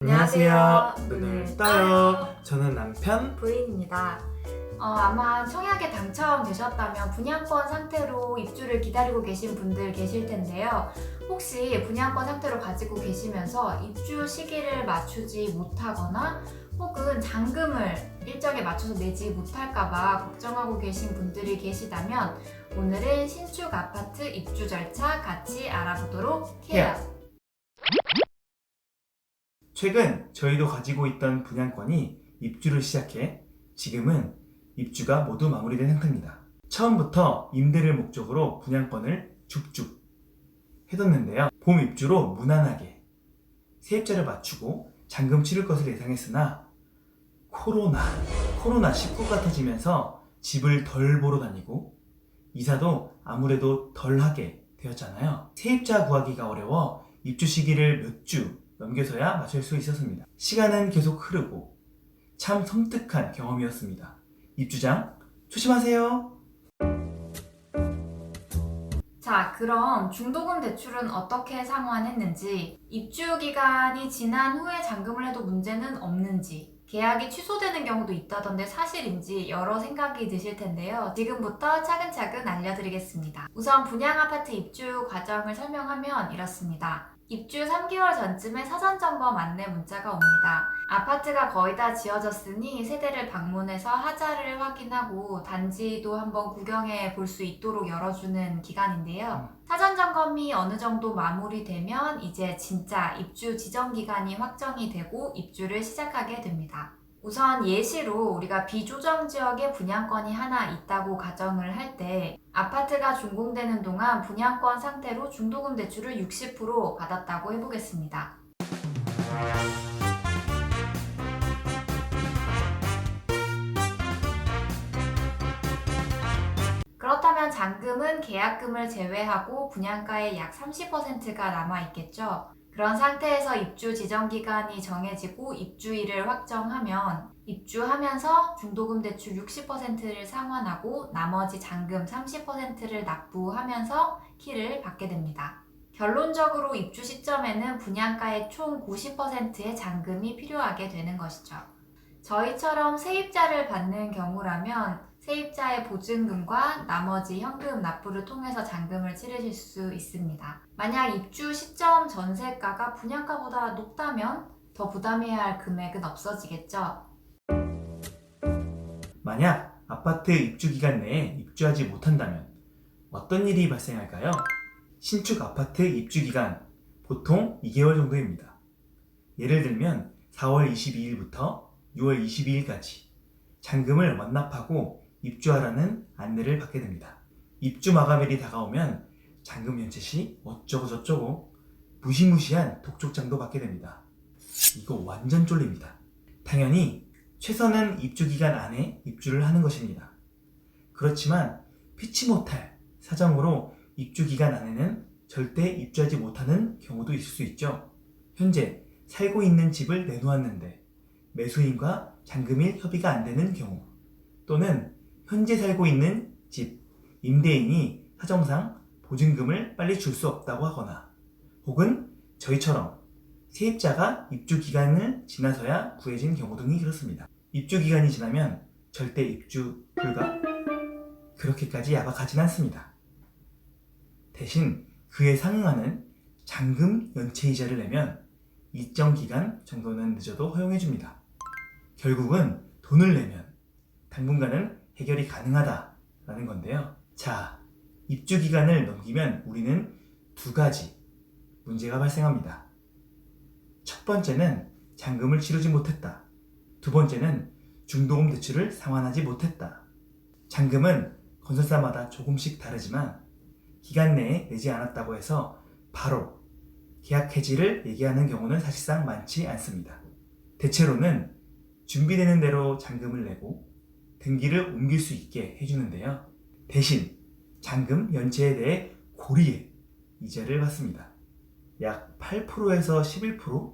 안녕하세요. 눈을 떠요. 저는 남편. 부인입니다. 아마 청약에 당첨되셨다면 분양권 상태로 입주를 기다리고 계신 분들 계실 텐데요. 혹시 분양권 상태로 가지고 계시면서 입주 시기를 맞추지 못하거나 혹은 잔금을 일정에 맞춰서 내지 못할까봐 걱정하고 계신 분들이 계시다면 오늘은 신축 아파트 입주 절차 같이 알아보도록 해요. 최근 저희도 가지고 있던 분양권이 입주를 시작해 지금은 입주가 모두 마무리된 상태입니다. 처음부터 임대를 목적으로 분양권을 죽죽 해뒀는데요. 봄 입주로 무난하게 세입자를 맞추고 잔금 치를 것을 예상했으나 코로나19가 터지면서 집을 덜 보러 다니고 이사도 아무래도 덜 하게 되었잖아요. 세입자 구하기가 어려워 입주 시기를 몇 주 넘겨서야 맞출 수 있었습니다. 시간은 계속 흐르고 참 섬뜩한 경험이었습니다. 입주장 조심하세요. 자, 그럼 중도금 대출은 어떻게 상환했는지, 입주 기간이 지난 후에 잔금을 해도 문제는 없는지, 계약이 취소되는 경우도 있다던데 사실인지 여러 생각이 드실 텐데요. 지금부터 차근차근 알려드리겠습니다. 우선 분양 아파트 입주 과정을 설명하면 이렇습니다. 입주 3개월 전쯤에 사전점검 안내 문자가 옵니다. 아파트가 거의 다 지어졌으니 세대를 방문해서 하자를 확인하고 단지도 한번 구경해 볼 수 있도록 열어주는 기간인데요. 사전점검이 어느 정도 마무리되면 이제 진짜 입주 지정 기간이 확정이 되고 입주를 시작하게 됩니다. 우선 예시로 우리가 비조정 지역에 분양권이 하나 있다고 가정을 할 때 아파트가 준공되는 동안 분양권 상태로 중도금 대출을 60% 받았다고 해보겠습니다. 그렇다면 잔금은 계약금을 제외하고 분양가의 약 30%가 남아있겠죠. 그런 상태에서 입주 지정 기간이 정해지고 입주일을 확정하면 입주하면서 중도금 대출 60%를 상환하고 나머지 잔금 30%를 납부하면서 키를 받게 됩니다. 결론적으로 입주 시점에는 분양가의 총 90%의 잔금이 필요하게 되는 것이죠. 저희처럼 세입자를 받는 경우라면 세입자의 보증금과 나머지 현금 납부를 통해서 잔금을 치르실 수 있습니다. 만약 입주 시점 전세가가 분양가보다 높다면 더 부담해야 할 금액은 없어지겠죠. 만약 아파트 입주 기간 내에 입주하지 못한다면 어떤 일이 발생할까요? 신축 아파트 입주 기간 보통 2개월 정도입니다. 예를 들면 4월 22일부터 6월 22일까지 잔금을 완납하고 입주하라는 안내를 받게 됩니다. 입주 마감일이 다가오면 잔금 연체 시 어쩌고 저쩌고 무시무시한 독촉장도 받게 됩니다. 이거 완전 쫄립니다. 당연히 최선은 입주 기간 안에 입주를 하는 것입니다. 그렇지만 피치 못할 사정으로 입주 기간 안에는 절대 입주하지 못하는 경우도 있을 수 있죠. 현재 살고 있는 집을 내놓았는데 매수인과 잔금일 협의가 안 되는 경우, 또는 현재 살고 있는 집, 임대인이 사정상 보증금을 빨리 줄 수 없다고 하거나, 혹은 저희처럼 세입자가 입주 기간을 지나서야 구해진 경우 등이 그렇습니다. 입주 기간이 지나면 절대 입주 불가? 그렇게까지 야박하진 않습니다. 대신 그에 상응하는 잔금 연체이자를 내면 일정 기간 정도는 늦어도 허용해줍니다. 결국은 돈을 내면 당분간은 해결이 가능하다라는 건데요. 자, 입주 기간을 넘기면 우리는 두 가지 문제가 발생합니다. 첫 번째는 잔금을 치르지 못했다. 두 번째는 중도금 대출을 상환하지 못했다. 잔금은 건설사마다 조금씩 다르지만 기간 내에 내지 않았다고 해서 바로 계약 해지를 얘기하는 경우는 사실상 많지 않습니다. 대체로는 준비되는 대로 잔금을 내고 등기를 옮길 수 있게 해주는데요. 대신 잔금 연체에 대해 고리의 이자를 받습니다. 약 8%에서 11%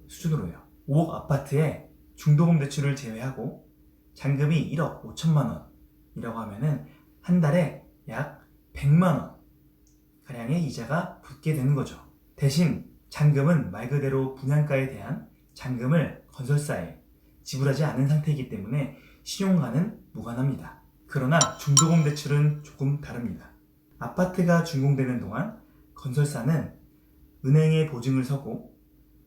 수준으로요. 5억 아파트에 중도금 대출을 제외하고 잔금이 1억 5천만 원이라고 하면은 한 달에 약 100만 원 가량의 이자가 붙게 되는 거죠. 대신 잔금은 말 그대로 분양가에 대한 잔금을 건설사에 지불하지 않은 상태이기 때문에 신용과는 무관합니다. 그러나 중도금 대출은 조금 다릅니다. 아파트가 준공되는 동안 건설사는 은행에 보증을 서고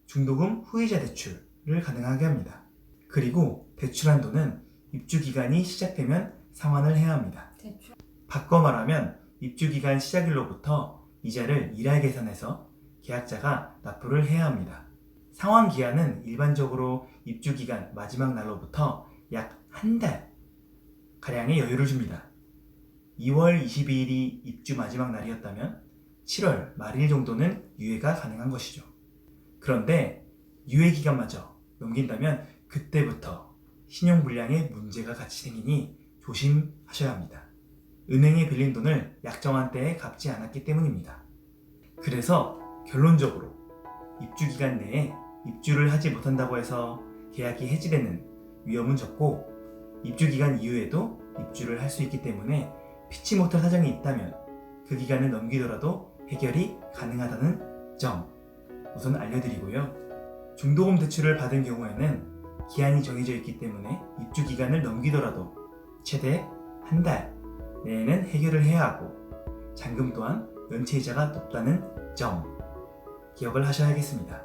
중도금 후이자 대출을 가능하게 합니다. 그리고 대출 한도는 입주 기간이 시작되면 상환을 해야 합니다. 대출. 바꿔 말하면 입주 기간 시작일로부터 이자를 1할 계산해서 계약자가 납부를 해야 합니다. 상환 기한은 일반적으로 입주 기간 마지막 날로부터 약 한 달 가량의 여유를 줍니다. 2월 22일이 입주 마지막 날이었다면 7월 말일 정도는 유예가 가능한 것이죠. 그런데 유예 기간마저 넘긴다면 그때부터 신용불량에 문제가 같이 생기니 조심하셔야 합니다. 은행에 빌린 돈을 약정한 때에 갚지 않았기 때문입니다. 그래서 결론적으로 입주 기간 내에 입주를 하지 못한다고 해서 계약이 해지되는 위험은 적고 입주 기간 이후에도 입주를 할 수 있기 때문에 피치 못할 사정이 있다면 그 기간을 넘기더라도 해결이 가능하다는 점 우선 알려드리고요. 중도금 대출을 받은 경우에는 기한이 정해져 있기 때문에 입주 기간을 넘기더라도 최대 한 달 내에는 해결을 해야 하고 잔금 또한 연체이자가 높다는 점 기억을 하셔야겠습니다.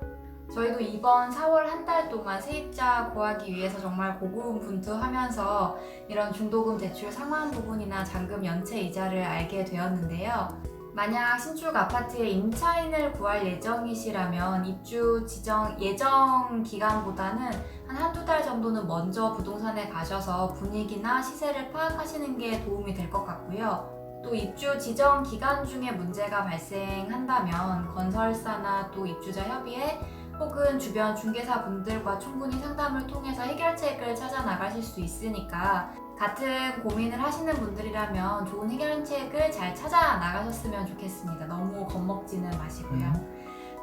저희도 이번 4월 한 달 동안 세입자 구하기 위해서 정말 고군분투하면서 이런 중도금 대출 상환 부분이나 잔금 연체 이자를 알게 되었는데요. 만약 신축 아파트에 임차인을 구할 예정이시라면 입주 지정 예정 기간보다는 한 한두 달 정도는 먼저 부동산에 가셔서 분위기나 시세를 파악하시는 게 도움이 될 것 같고요. 또 입주 지정 기간 중에 문제가 발생한다면 건설사나 또 입주자 협의회 혹은 주변 중개사 분들과 충분히 상담을 통해서 해결책을 찾아 나가실 수 있으니까 같은 고민을 하시는 분들이라면 좋은 해결책을 잘 찾아 나가셨으면 좋겠습니다. 너무 겁먹지는 마시고요.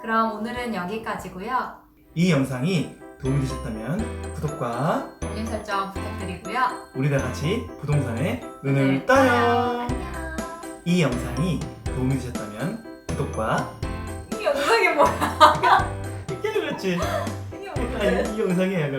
그럼 오늘은 여기까지고요. 이 영상이 도움이 되셨다면 구독과 알림 설정 부탁드리고요. 우리 다 같이 부동산에 눈을 네, 떠요. 안녕. 이 영상이 도움이 되셨다면 구독과 이 영상이 뭐야? 이게 그렇지. 이게 뭐야? 이 영상이 약간